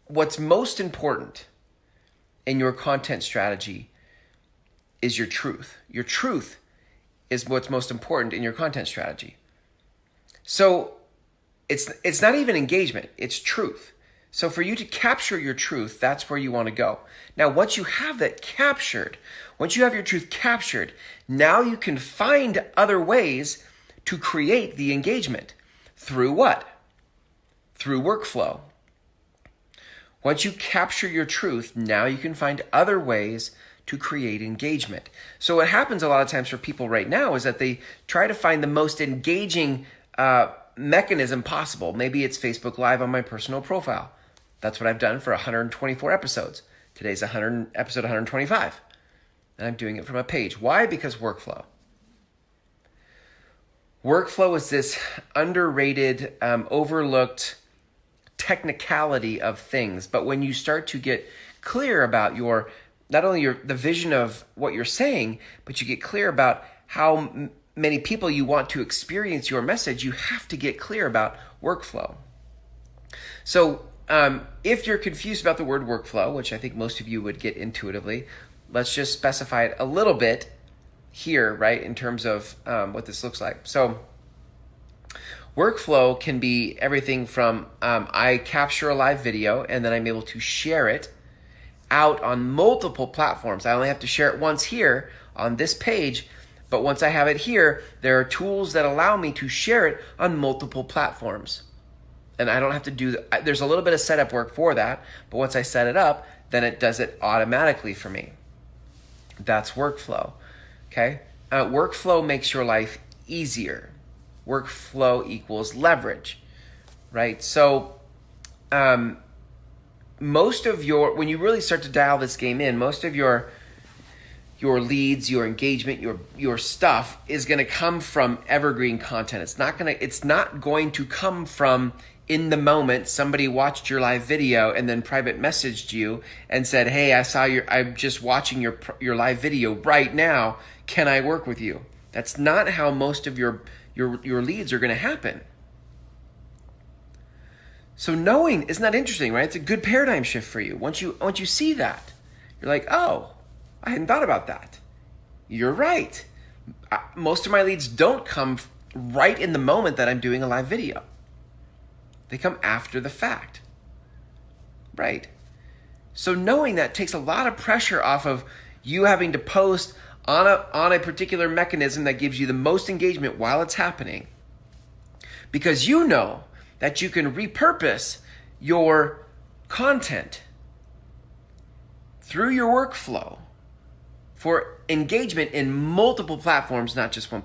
what's most important in your content strategy is your truth. Your truth is what's most important in your content strategy. So it's not even engagement, it's truth. So for you to capture your truth, that's where you want to go. Now, once you have that captured, once you have your truth captured, now you can find other ways to create the engagement. Through what? Through workflow. Once you capture your truth, now you can find other ways to create engagement. So what happens a lot of times for people right now is that they try to find the most engaging mechanism possible. Maybe it's Facebook Live on my personal profile. That's what I've done for 124 episodes. Today's episode 125. And I'm doing it from a page. Why? Because workflow. Workflow is this underrated, overlooked technicality of things. But when you start to get clear about not only the vision of what you're saying, but you get clear about how many people you want to experience your message, you have to get clear about workflow. So if you're confused about the word workflow, which I think most of you would get intuitively, let's just specify it a little bit here, right, in terms of what this looks like. So workflow can be everything from I capture a live video and then I'm able to share it out on multiple platforms. I only have to share it once here on this page, but once I have it here, there are tools that allow me to share it on multiple platforms. And I don't have to there's a little bit of setup work for that, but once I set it up, then it does it automatically for me. That's workflow, okay? Workflow makes your life easier. Workflow equals leverage, right? So when you really start to dial this game in, most of your leads, your engagement, your stuff is going to come from evergreen content. It's not going to come from in the moment somebody watched your live video and then private messaged you and said, "Hey, I'm just watching your live video right now. Can I work with you?" That's not how most of your leads are going to happen. So isn't that interesting, right? It's a good paradigm shift for you. Once you see that, you're like, "Oh, I hadn't thought about that." You're right. Most of my leads don't come right in the moment that I'm doing a live video. They come after the fact, right? So knowing that takes a lot of pressure off of you having to post on a particular mechanism that gives you the most engagement while it's happening, because you know that you can repurpose your content through your workflow for engagement in multiple platforms, not just one